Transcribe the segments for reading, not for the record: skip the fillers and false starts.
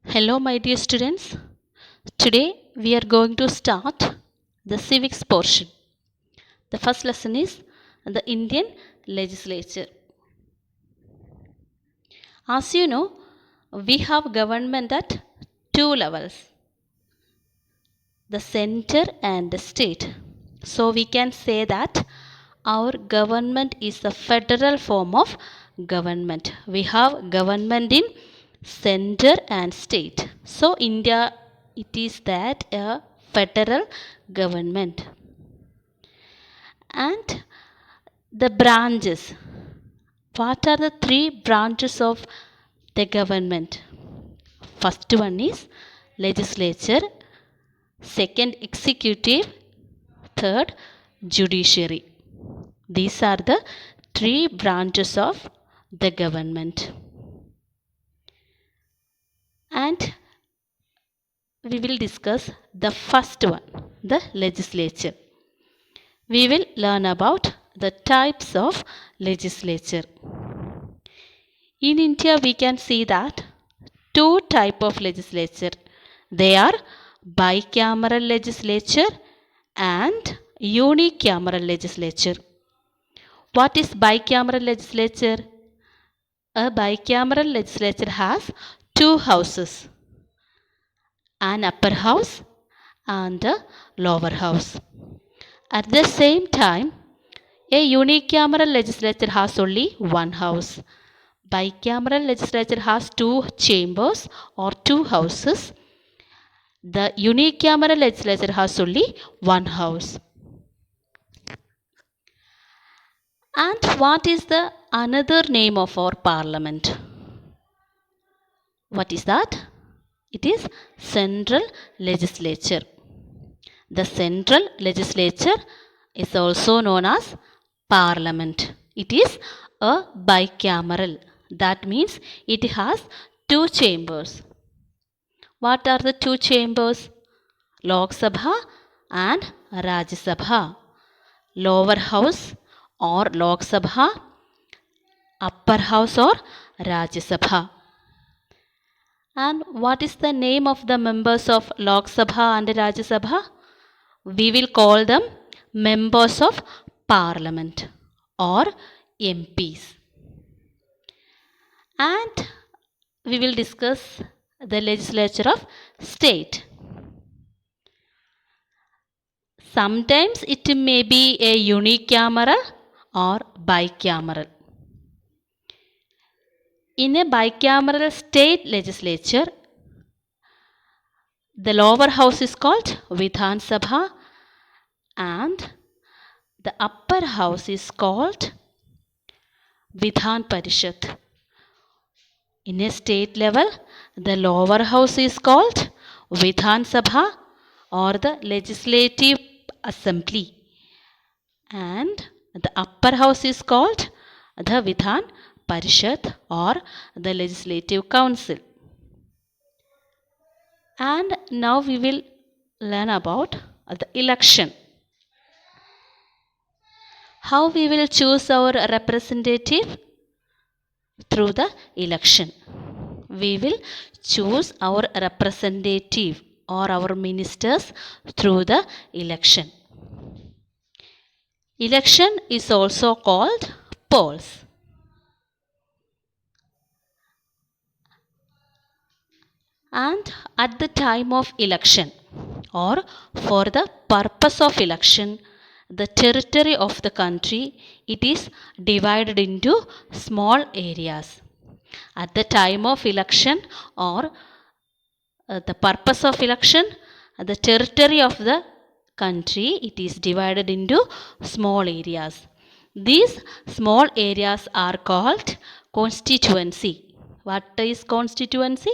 Hello, my dear students. Today we are going to start the civics portion. The first lesson is the Indian legislature. As you know, we have government at two levels, the center and the state. So we can say that our government is a federal form of government. We have government in center and state. So India, it is that a federal government. And the branches. What are the three branches of the government? First one is legislature, second executive, third judiciary. These are the three branches of the government. And we will discuss the first one, the legislature. We will learn about the types of legislature. In India, we can see that two type of legislature. They are bicameral legislature and unicameral legislature. What is bicameral legislature? A bicameral legislature has two houses, an upper house and a lower house. At the same time, a unicameral legislature has only one house. Bicameral legislature has two chambers or two houses. The unicameral legislature has only one house. And what is the another name of our parliament? What is that? It is central legislature. The central legislature is also known as parliament. It is a bicameral. That means it has two chambers. What are the two chambers? Lok Sabha and Rajya Sabha. Lower house or Lok Sabha, upper house or Rajya Sabha. And what is the name of the members of Lok Sabha and Rajya Sabha? We will call them members of parliament or MPs. And we will discuss the legislature of state. Sometimes it may be a unicameral or bicameral. In a bicameral state legislature, the lower house is called Vidhan Sabha and the upper house is called Vidhan Parishad. In a state level, the lower house is called Vidhan Sabha or the Legislative Assembly and the upper house is called the Vidhan Parishad or the Legislative Council. And now we will learn about the election. How we will choose our representative? Through the election. We will choose our representative or our ministers through the election. Election is also called polls. And at the time of election or for the purpose of election, the territory of the country, it is divided into small areas. At the time of election or the purpose of election, the territory of the country, it is divided into small areas. These small areas are called constituency. What is constituency?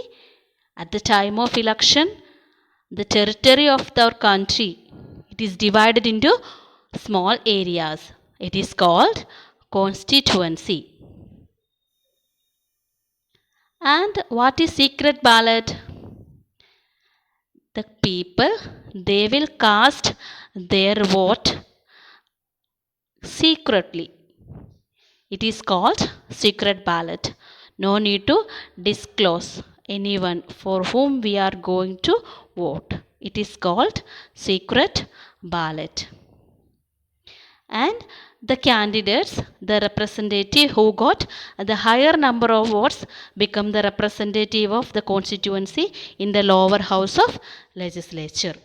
At the time of election, the territory of our country, it is divided into small areas. It is called constituency. And what is secret ballot? The people, they will cast their vote secretly. It is called secret ballot. No need to disclose anyone for whom we are going to vote. It is called secret ballot. And the candidates, the representative who got the higher number of votes, become the representative of the constituency in the lower house of legislature.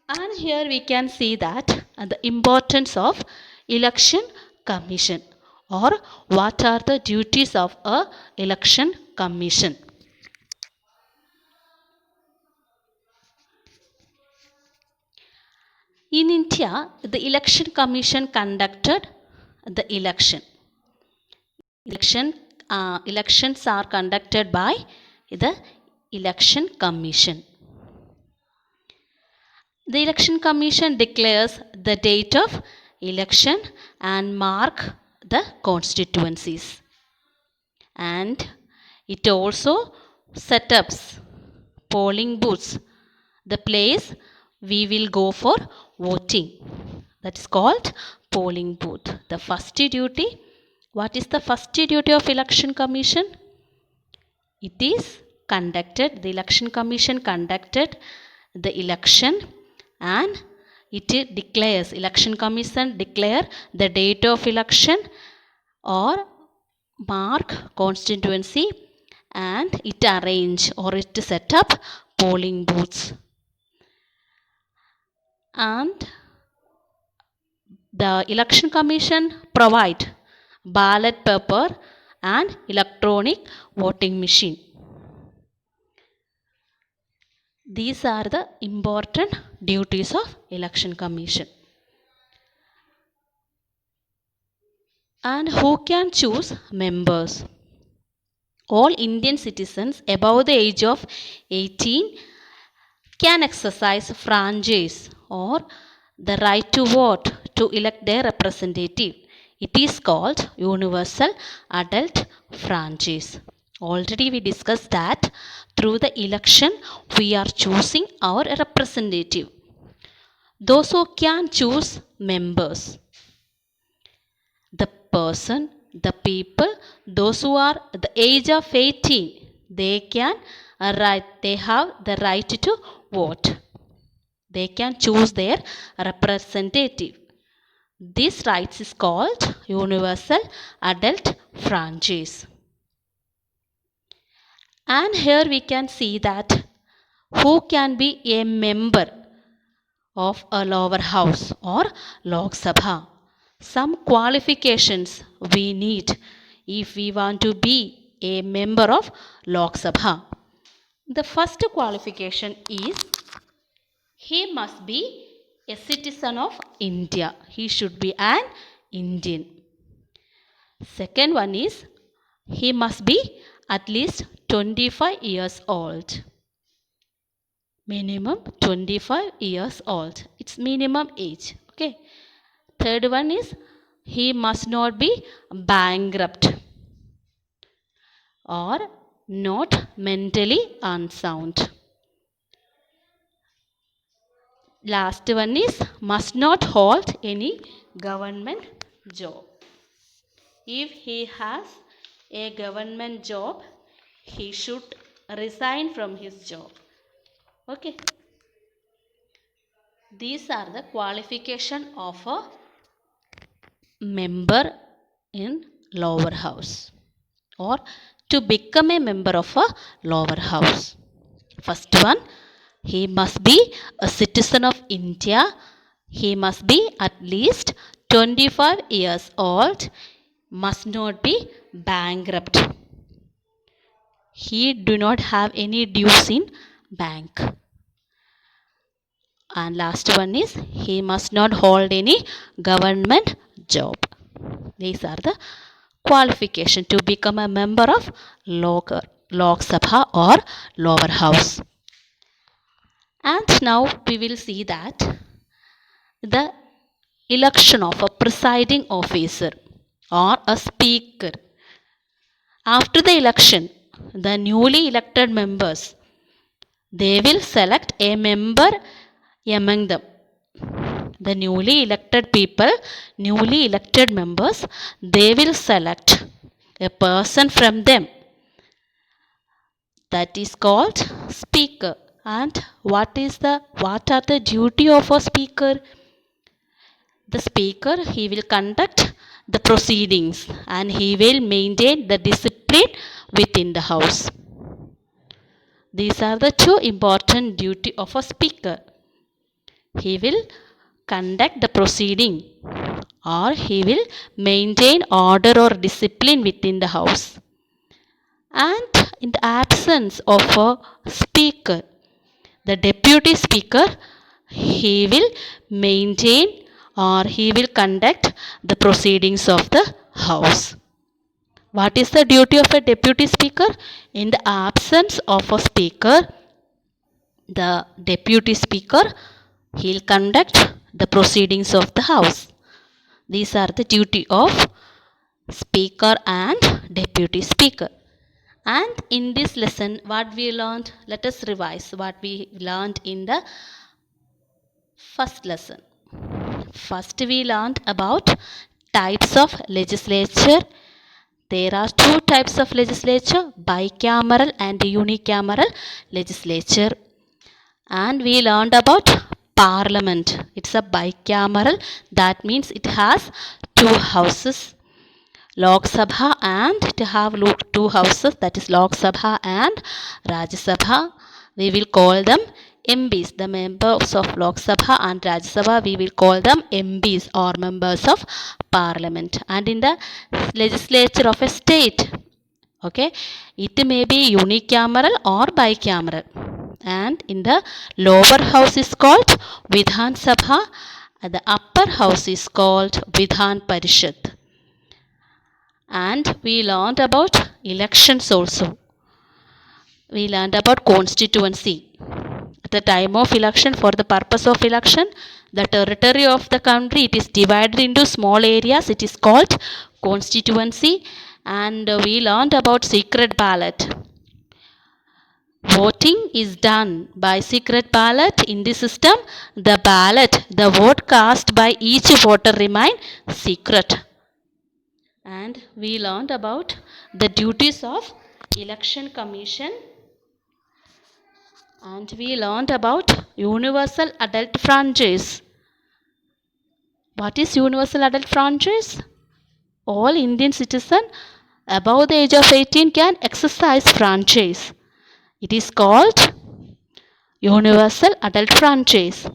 And here we can see that the importance of election commission, or what are the duties of a election commission. In India, the election commission conducted the election. Elections are conducted by the election commission. The election commission declares the date of election and mark the constituencies. And it also sets up polling booths, the place we will go for voting. That is called polling booth. The first duty. What is the first duty of election commission? It is conducted, the election commission conducted the election, and it declares, election commission declare the date of election or mark constituency, and it arrange or it set up polling booths. And the election commission provide ballot paper and electronic voting machine. These are the important duties of election commission. And who can choose members? All Indian citizens above the age of 18 can exercise franchise or the right to vote to elect their representative. It is called universal adult franchise. Already we discussed that through the election we are choosing our representative. Those who can choose members, the person, the people, those who are the age of 18, they have the right to vote. They can choose their representative. This right is called universal adult franchise. And here we can see that who can be a member of a lower house or Lok Sabha. Some qualifications we need if we want to be a member of Lok Sabha. The first qualification is he must be a citizen of India. He should be an Indian. Second one is he must be at least 25 years old. Minimum 25 years old. It's minimum age. Okay. Third one is he must not be bankrupt or not mentally unsound. Last one is must not hold any government job. If he has a government job, he should resign from his job. Okay. These are the qualification of a member in lower house or to become a member of a lower house. First one, he must be a citizen of India. He must be at least 25 years old. Must not be bankrupt. He do not have any dues in bank. And last one is he must not hold any government job. These are the qualifications to become a member of Lok Sabha or lower house. And now we will see that the election of a presiding officer or a speaker. After the election, the newly elected members, they will select a member among them. The newly elected people, newly elected members, they will select a person from them. That is called speaker. And what are the duty of a speaker? The speaker, he will conduct the proceedings and he will maintain the discipline within the house. These are the two important duty of a speaker. He will conduct the proceeding or he will maintain order or discipline within the house. And in the absence of a speaker, the deputy speaker, he will maintain or he will conduct the proceedings of the house. What is the duty of a deputy speaker? In the absence of a speaker, the deputy speaker, he will conduct the proceedings of the house. These are the duty of speaker and deputy speaker. And in this lesson, what we learned, let us revise what we learned in the first lesson. First, we learned about types of legislature. There are two types of legislature, bicameral and unicameral legislature. And we learned about parliament. It's a bicameral, that means it has two houses, Lok Sabha, and it have two houses, that is Lok Sabha and Rajya Sabha. We will call them MPs, the members of Lok Sabha and Rajya Sabha, we will call them MPs or members of parliament. And in the legislature of a state, okay, it may be unicameral or bicameral. And in the lower house is called Vidhan Sabha and the upper house is called Vidhan Parishad. And we learned about elections also. We learned about constituency. At the time of election, for the purpose of election, the territory of the country, it is divided into small areas. It is called constituency. And we learned about secret ballot. Voting is done by secret ballot. In this system, the vote cast by each voter remain secret. And we learned about the duties of election commission. And we learned about universal adult franchise. What is universal adult franchise? All Indian citizens above the age of 18 can exercise franchise. It is called universal adult franchise.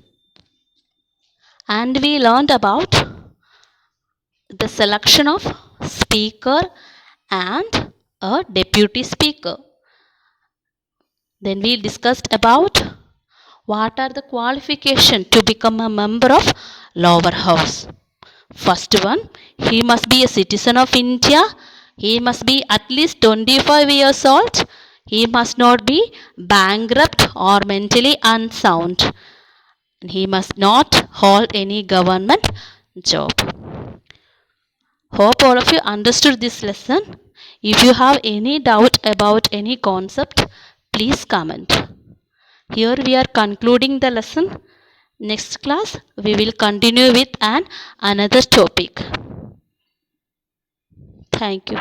And we learned about the selection of speaker and a deputy speaker. Then we discussed about what are the qualifications to become a member of lower house. First one, he must be a citizen of India. He must be at least 25 years old. He must not be bankrupt or mentally unsound. He must not hold any government job. Hope all of you understood this lesson. If you have any doubt about any concept, please comment. Here we are concluding the lesson. Next class we will continue with another topic. Thank you.